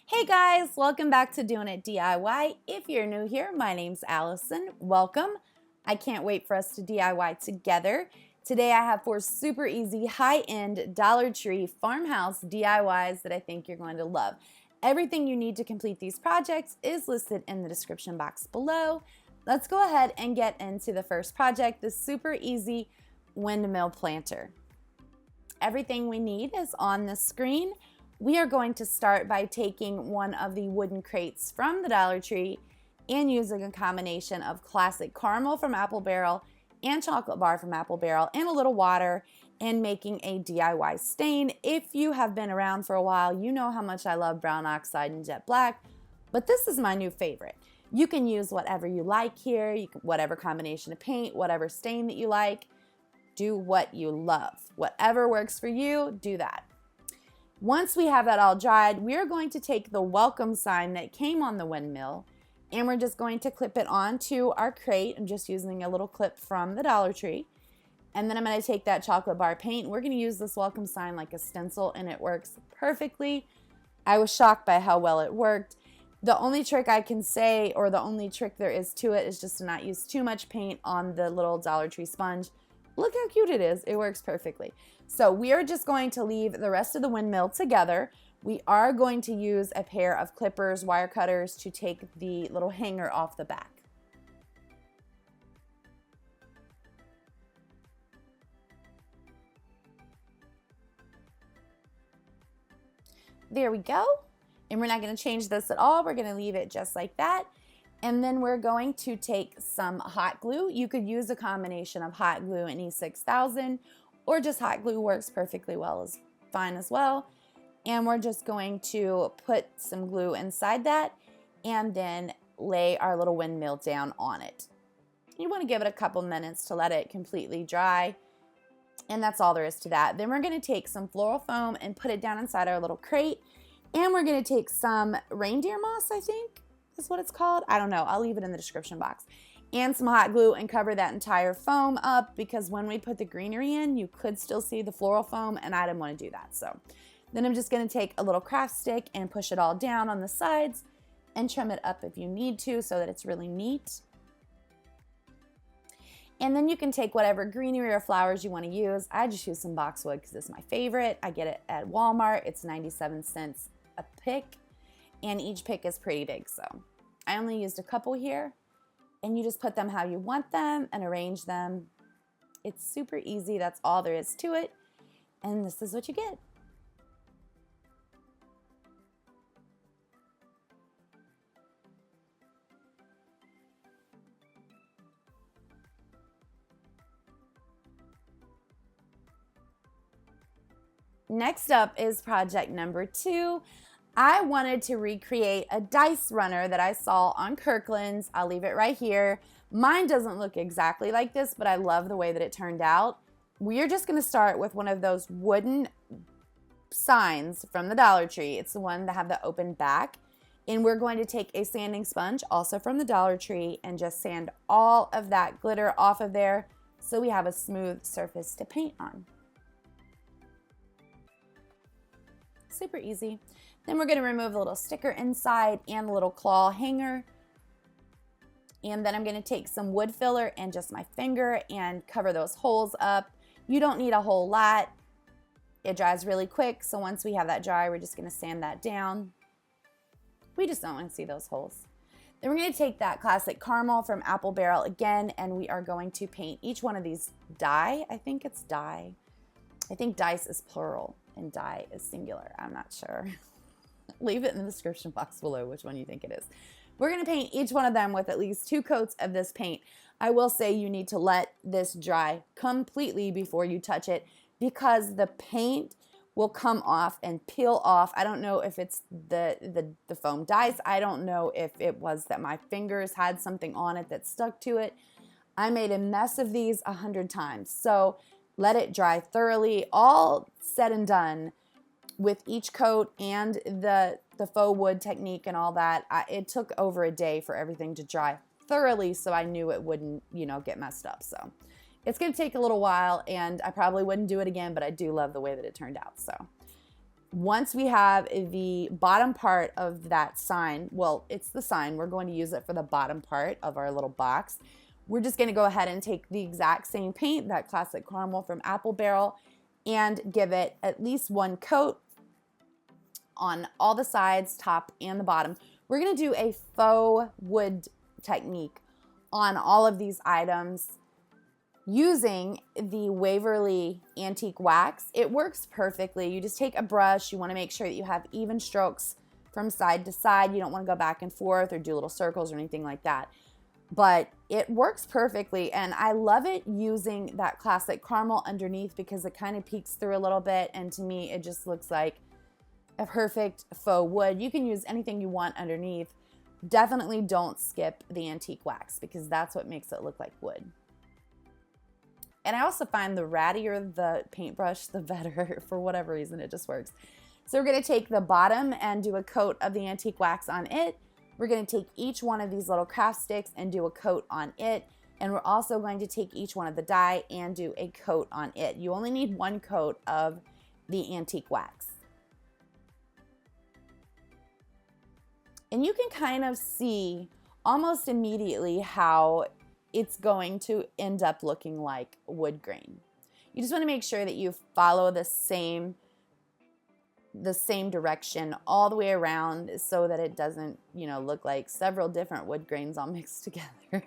Hey guys, welcome back to Doin It DIY. If you're new here, my name's Allison. Welcome. I can't wait for us to DIY together. Today I have 4 super easy, high-end Dollar Tree farmhouse DIYs that I think you're going to love. Everything you need to complete these projects is listed in the description box below. Let's go ahead and get into the first project, the super easy windmill planter. Everything we need is on the screen. We are going to start by taking one of the wooden crates from the Dollar Tree and using a combination of classic caramel from Apple Barrel and chocolate bar from Apple Barrel and a little water and making a DIY stain. If you have been around for a while, you know how much I love brown oxide and jet black, but this is my new favorite. You can use whatever you like here, whatever combination of paint, whatever stain that you like. Do what you love. Whatever works for you, do that. Once we have that all dried, we're going to take the welcome sign that came on the windmill and we're just going to clip it onto our crate. I'm just using a little clip from the Dollar Tree. And then I'm going to take that chocolate bar paint. We're going to use this welcome sign like a stencil and it works perfectly. I was shocked by how well it worked. The only trick I can say, or the only trick there is to it, is just to not use too much paint on the little Dollar Tree sponge. Look how cute it is. It works perfectly. So we are just going to leave the rest of the windmill together. We are going to use a pair of clippers, wire cutters, to take the little hanger off the back. There we go. And we're not going to change this at all. We're going to leave it just like that. And then we're going to take some hot glue. You could use a combination of hot glue and E6000, or just hot glue works perfectly well, as fine as well. And we're just going to put some glue inside that and then lay our little windmill down on it. You want to give it a couple minutes to let it completely dry. And that's all there is to that. Then we're going to take some floral foam and put it down inside our little crate. And we're going to take some reindeer moss, I think is what it's called. I don't know. I'll leave it in the description box. And some hot glue and cover that entire foam up, because when we put the greenery in, you could still see the floral foam and I didn't want to do that. So then I'm just going to take a little craft stick and push it all down on the sides and trim it up if you need to so that it's really neat. And then you can take whatever greenery or flowers you want to use. I just use some Boxwood because it's my favorite. I get it at Walmart. It's 97 cents a pick. And each pick is pretty big, so I only used a couple here, and you just put them how you want them and arrange them. It's super easy. That's all there is to it, and this is what you get. Next up is project number 2. I wanted to recreate a dice runner that I saw on Kirkland's. I'll leave it right here. Mine doesn't look exactly like this, but I love the way that it turned out. We're just going to start with one of those wooden signs from the Dollar Tree. It's the one that have the open back. And we're going to take a sanding sponge, also from the Dollar Tree, and just sand all of that glitter off of there so we have a smooth surface to paint on. Super easy. Then we're going to remove the little sticker inside and the little claw hanger. And then I'm going to take some wood filler and just my finger and cover those holes up. You don't need a whole lot. It dries really quick, so once we have that dry, we're just going to sand that down. We just don't want to see those holes. Then we're going to take that classic caramel from Apple Barrel again, and we are going to paint each one of these die. I think it's die. I think dice is plural and die is singular. I'm not sure. Leave it in the description box below which one you think it is. We're going to paint each one of them with at least 2 coats of this paint. I will say you need to let this dry completely before you touch it, because the paint will come off and peel off. I don't know if it's the foam dice. I don't know if it was that my fingers had something on it that stuck to it. I made a mess of these 100 times. So let it dry thoroughly. All said and done, with each coat and the faux wood technique and all that, it took over a day for everything to dry thoroughly, so I knew it wouldn't, get messed up. So it's going to take a little while, and I probably wouldn't do it again, but I do love the way that it turned out. So Once we have the bottom part of that sign, well, it's the sign, we're going to use it for the bottom part of our little box. We're just going to go ahead and take the exact same paint, that classic caramel from Apple Barrel, and give it at least one coat on all the sides, top and the bottom. We're going to do a faux wood technique on all of these items using the Waverly Antique Wax. It works perfectly. You just take a brush. You want to make sure that you have even strokes from side to side. You don't want to go back and forth or do little circles or anything like that. But it works perfectly, and I love it using that classic caramel underneath because it kind of peeks through a little bit, and to me it just looks like a perfect faux wood. You can use anything you want underneath. Definitely don't skip the antique wax because that's what makes it look like wood. And I also find the rattier the paintbrush, the better. For whatever reason, it just works. So we're going to take the bottom and do a coat of the antique wax on it. We're going to take each one of these little craft sticks and do a coat on it. And we're also going to take each one of the die and do a coat on it. You only need one coat of the antique wax. And you can kind of see almost immediately how it's going to end up looking like wood grain. You just want to make sure that you follow the same direction all the way around so that it doesn't, look like several different wood grains all mixed together.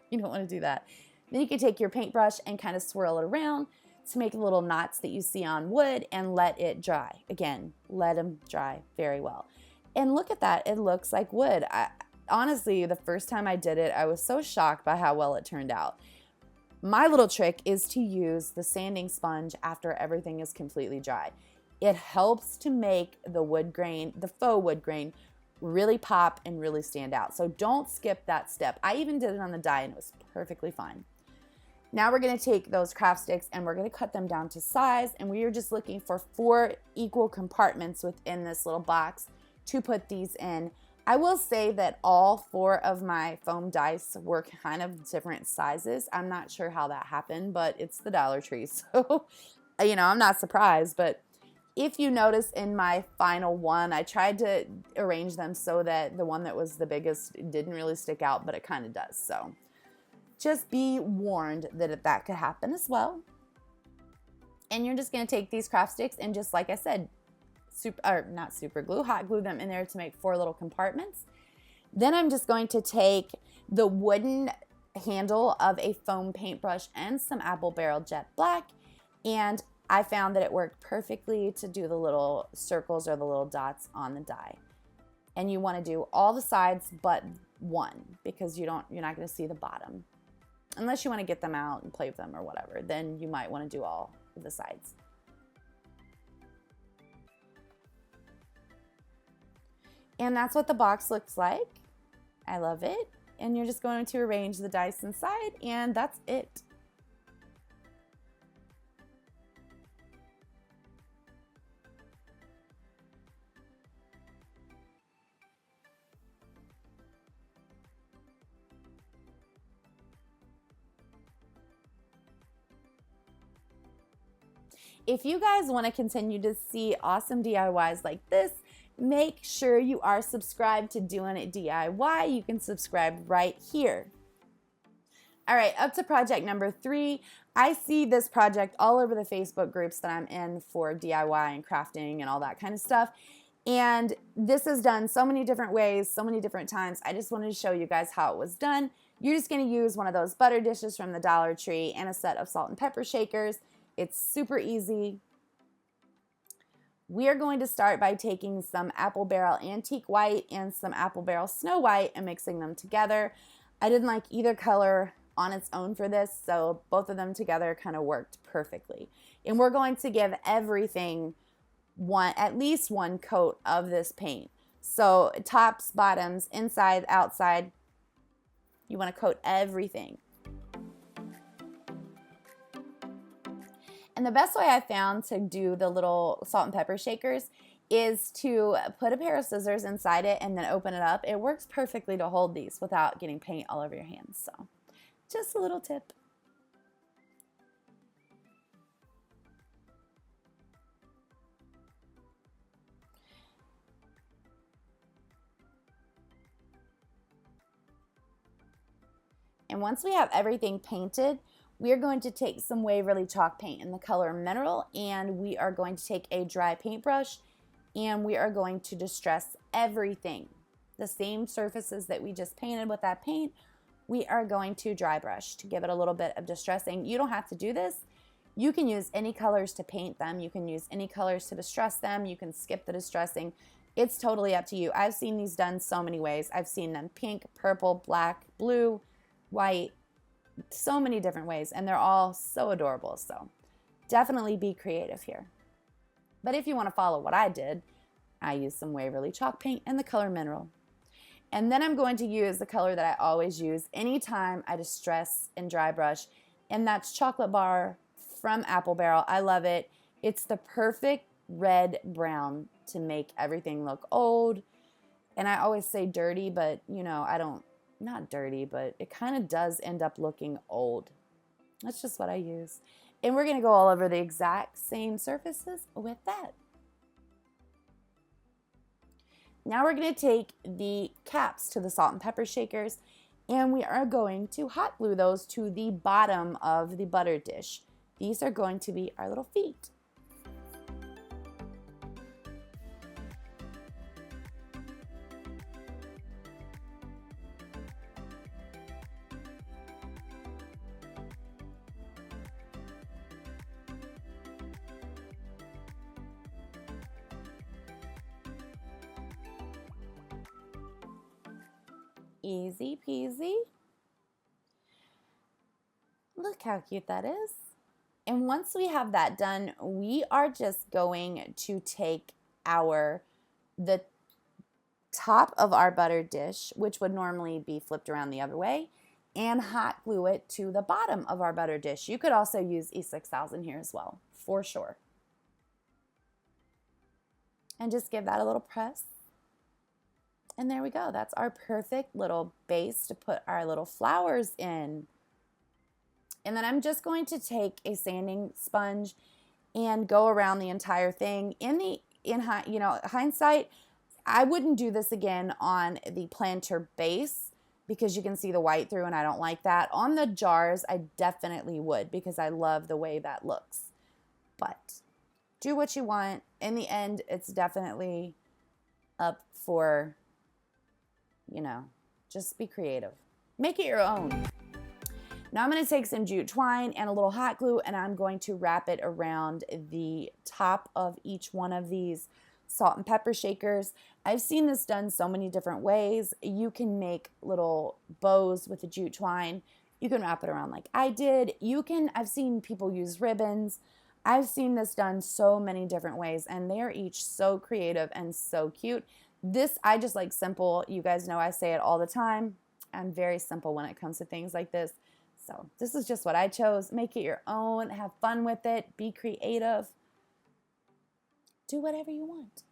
You don't want to do that. Then you can take your paintbrush and kind of swirl it around to make little knots that you see on wood and let it dry. Again, let them dry very well. And look at that, it looks like wood. Honestly, the first time I did it, I was so shocked by how well it turned out. My little trick is to use the sanding sponge after everything is completely dry. It helps to make the wood grain, the faux wood grain, really pop and really stand out. So don't skip that step. I even did it on the die and it was perfectly fine. Now we're going to take those craft sticks and we're going to cut them down to size, and we are just looking for 4 equal compartments within this little box to put these in. I will say that all 4 of my foam dice were kind of different sizes. I'm not sure how that happened, but it's the Dollar Tree, so I'm not surprised. But if you notice in my final one, I tried to arrange them so that the one that was the biggest didn't really stick out, but it kind of does. So just be warned that that could happen as well. And you're just going to take these craft sticks and just like I said, hot glue them in there to make 4 little compartments. Then I'm just going to take the wooden handle of a foam paintbrush and some Apple Barrel Jet Black, and I found that it worked perfectly to do the little circles or the little dots on the die. And you want to do all the sides but one because you're not going to see the bottom. Unless you want to get them out and play with them or whatever, then you might want to do all of the sides. And that's what the box looks like. I love it. And you're just going to arrange the dice inside, and that's it. If you guys want to continue to see awesome DIYs like this, make sure you are subscribed to Doin It DIY. You can subscribe right here. All right, up to project number 3. I see this project all over the Facebook groups that I'm in for DIY and crafting and all that kind of stuff. And this is done so many different ways, so many different times. I just wanted to show you guys how it was done. You're just going to use one of those butter dishes from the Dollar Tree and a set of salt and pepper shakers. It's super easy. We are going to start by taking some Apple Barrel Antique White and some Apple Barrel Snow White and mixing them together. I didn't like either color on its own for this, so both of them together kind of worked perfectly. And we're going to give everything at least one coat of this paint. So tops, bottoms, inside, outside, you want to coat everything. And the best way I found to do the little salt and pepper shakers is to put a pair of scissors inside it and then open it up. It works perfectly to hold these without getting paint all over your hands. So just a little tip. And once we have everything painted, we are going to take some Waverly chalk paint in the color Mineral, and we are going to take a dry paintbrush and we are going to distress everything. The same surfaces that we just painted with that paint, we are going to dry brush to give it a little bit of distressing. You don't have to do this. You can use any colors to paint them. You can use any colors to distress them. You can skip the distressing. It's totally up to you. I've seen these done so many ways. I've seen them pink, purple, black, blue, white, so many different ways, and they're all so adorable. So definitely be creative here. But if you want to follow what I did, I used some Waverly chalk paint in the color Mineral. And then I'm going to use the color that I always use anytime I distress and dry brush, and that's Chocolate Bar from Apple Barrel. I love it. It's the perfect red brown to make everything look old. And I always say dirty, but you know, not dirty, but it kind of does end up looking old. That's just what I use. And we're going to go all over the exact same surfaces with that. Now we're going to take the caps to the salt and pepper shakers, and we are going to hot glue those to the bottom of the butter dish. These are going to be our little feet. Easy peasy. Look how cute that is. And once we have that done, we are just going to take the top of our butter dish, which would normally be flipped around the other way, and hot glue it to the bottom of our butter dish. You could also use E6000 here as well, for sure. And just give that a little press. And there we go. That's our perfect little base to put our little flowers in. And then I'm just going to take a sanding sponge and go around the entire thing. In hindsight, I wouldn't do this again on the planter base because you can see the white through and I don't like that. On the jars, I definitely would because I love the way that looks. But do what you want. In the end, it's definitely up for, just be creative. Make it your own. Now I'm going to take some jute twine and a little hot glue, and I'm going to wrap it around the top of each one of these salt and pepper shakers. I've seen this done so many different ways. You can make little bows with the jute twine. You can wrap it around like I did. I've seen people use ribbons. I've seen this done so many different ways, and they're each so creative and so cute. This, I just like simple. You guys know I say it all the time. I'm very simple when it comes to things like this. So this is just what I chose. Make it your own. Have fun with it. Be creative. Do whatever you want.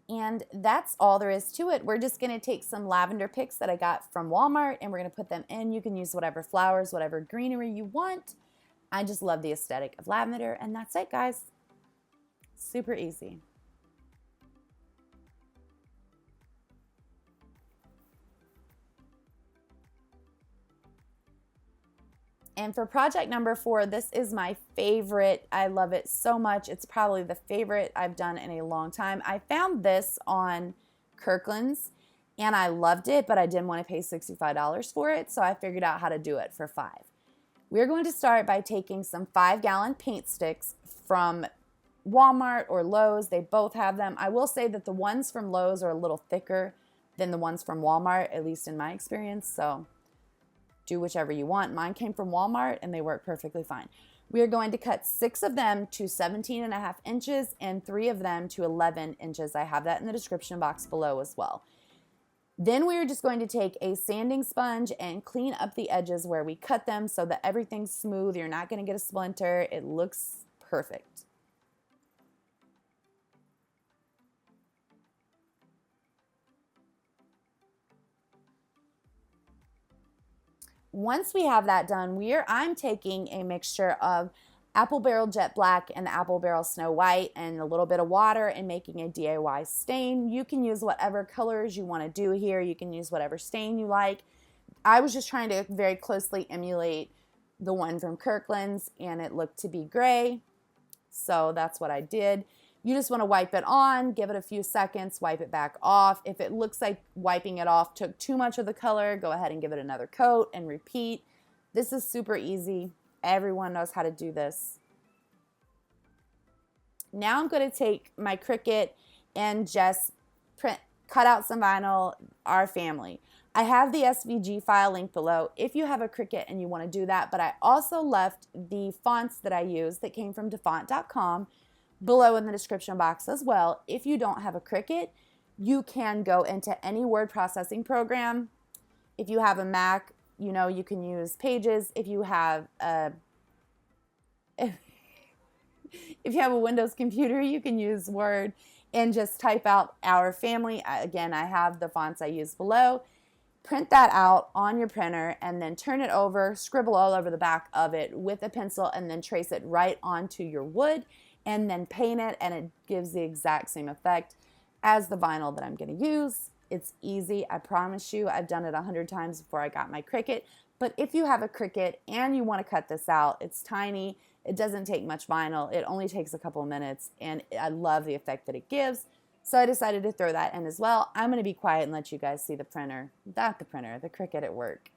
And that's all there is to it. We're just going to take some lavender picks that I got from Walmart, and we're going to put them in. You can use whatever flowers, whatever greenery you want. I just love the aesthetic of lavender, and that's it, guys. Super easy. And for project number 4, this is my favorite. I love it so much. It's probably the favorite I've done in a long time. I found this on Kirkland's and I loved it, but I didn't want to pay $65 for it, so I figured out how to do it for $5. We're going to start by taking some 5-gallon paint sticks from Walmart or Lowe's. They both have them. I will say that the ones from Lowe's are a little thicker than the ones from Walmart, at least in my experience, so do whichever you want. Mine came from Walmart and they work perfectly fine. We are going to cut 6 of them to 17.5 inches and 3 of them to 11 inches. I have that in the description box below as well. Then we are just going to take a sanding sponge and clean up the edges where we cut them so that everything's smooth. You're not going to get a splinter. It looks perfect. Once we have that done, I'm taking a mixture of Apple Barrel Jet Black and the Apple Barrel Snow White and a little bit of water and making a DIY stain. You can use whatever colors you want to do here. You can use whatever stain you like. I was just trying to very closely emulate the one from Kirkland's, and it looked to be gray. So that's what I did. You just want to wipe it on, give it a few seconds, wipe it back off. If it looks like wiping it off took too much of the color, go ahead and give it another coat and repeat. This is super easy. Everyone knows how to do this. Now I'm going to take my Cricut and just cut out some vinyl, our family. I have the SVG file linked below if you have a Cricut and you want to do that, but I also left the fonts that I use that came from defont.com below in the description box as well. If you don't have a Cricut, you can go into any word processing program. If you have a Mac, you know you can use Pages. If you have a Windows computer, you can use Word and just type out our family. Again, I have the fonts I use below. Print that out on your printer and then turn it over, scribble all over the back of it with a pencil, and then trace it right onto your wood and then paint it, and it gives the exact same effect as the vinyl that I'm going to use. It's easy, I promise you. I've done it 100 times before I got my Cricut. But if you have a Cricut and you want to cut this out, it's tiny, it doesn't take much vinyl, it only takes a couple of minutes, and I love the effect that it gives. So I decided to throw that in as well. I'm going to be quiet and let you guys see the printer. Not the printer, the Cricut at work.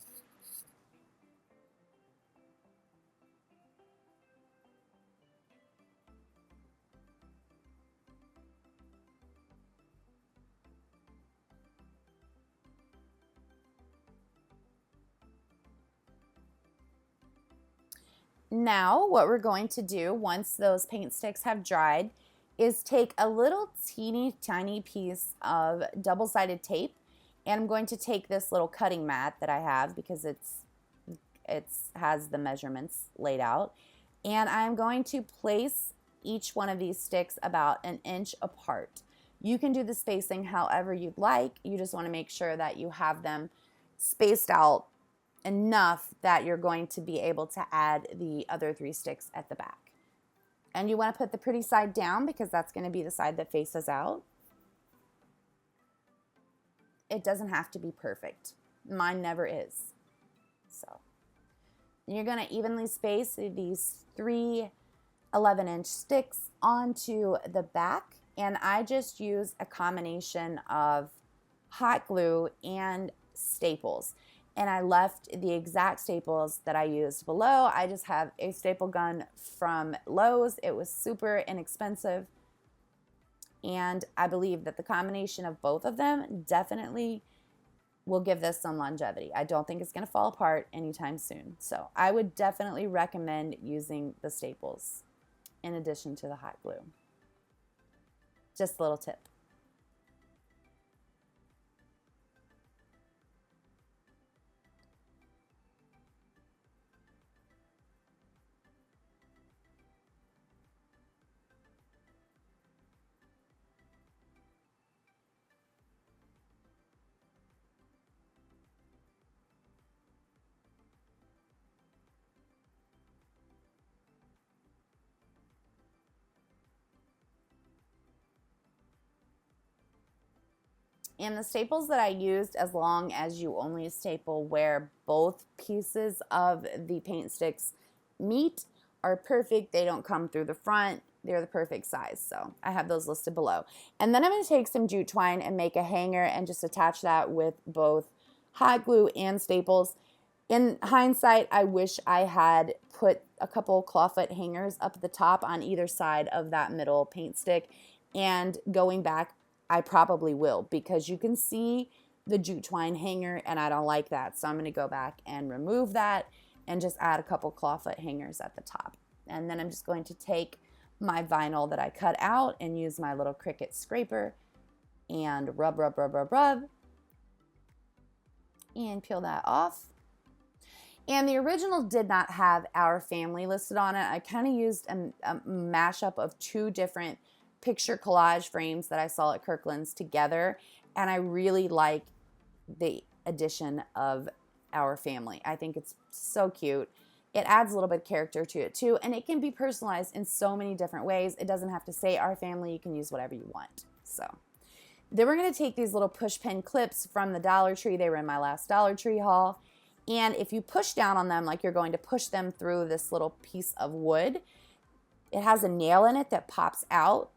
Now, what we're going to do once those paint sticks have dried is take a little teeny tiny piece of double-sided tape, and I'm going to take this little cutting mat that I have because it has the measurements laid out, and I'm going to place each one of these sticks about 1 inch apart. You can do the spacing however you'd like. You just want to make sure that you have them spaced out enough that you're going to be able to add the other 3 sticks at the back. And you want to put the pretty side down because that's going to be the side that faces out. It doesn't have to be perfect. Mine never is. So you're going to evenly space these 3 11-inch sticks onto the back, and I just use a combination of hot glue and staples. And I left the exact staples that I used below. I just have a staple gun from Lowe's. It was super inexpensive. And I believe that the combination of both of them definitely will give this some longevity. I don't think it's going to fall apart anytime soon. So I would definitely recommend using the staples in addition to the hot glue. Just a little tip. And the staples that I used, as long as you only staple where both pieces of the paint sticks meet, are perfect. They don't come through the front. They're the perfect size. So I have those listed below. And then I'm going to take some jute twine and make a hanger and just attach that with both hot glue and staples. In hindsight, I wish I had put a couple clawfoot hangers up at the top on either side of that middle paint stick. And going back, I probably will, because you can see the jute twine hanger and I don't like that. So I'm going to go back and remove that and just add a couple clawfoot hangers at the top. And then I'm just going to take my vinyl that I cut out and use my little Cricut scraper and rub, rub, rub, rub, rub, and peel that off. And the original did not have our family listed on it. I kind of used a mashup of 2 different picture collage frames that I saw at Kirkland's together, and I really like the addition of our family. I think it's so cute, It adds a little bit of character to it too, and it can be personalized in so many different ways. It doesn't have to say our family. You can use whatever you want. So then we're going to take these little push pin clips from the Dollar Tree. They were in my last Dollar Tree haul. And if you push down on them like you're going to push them through this little piece of wood, it has a nail in it that pops out,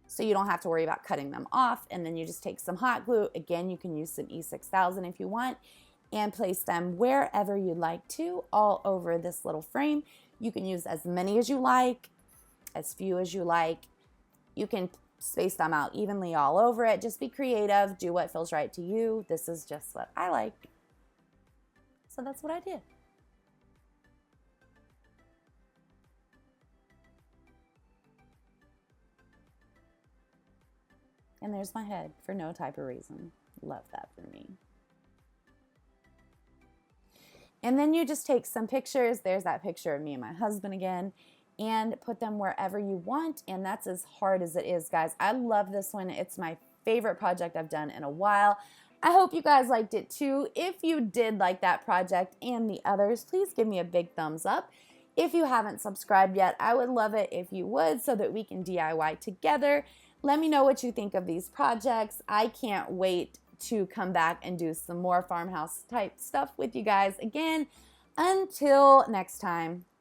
so you don't have to worry about cutting them off. And then you just take some hot glue. Again, you can use some E6000 if you want, and place them wherever you'd like to, all over this little frame. You can use as many as you like, as few as you like. You can space them out evenly all over it. Just be creative. Do what feels right to you. This is just what I like. So that's what I did. And there's my head for no type of reason. Love that for me. And then you just take some pictures. There's that picture of me and my husband again, and put them wherever you want. And that's as hard as it is, guys. I love this one. It's my favorite project I've done in a while. I hope you guys liked it too. If you did like that project and the others, please give me a big thumbs up. If you haven't subscribed yet, I would love it if you would, so that we can DIY together. Let me know what you think of these projects. I can't wait to come back and do some more farmhouse type stuff with you guys again. Until next time.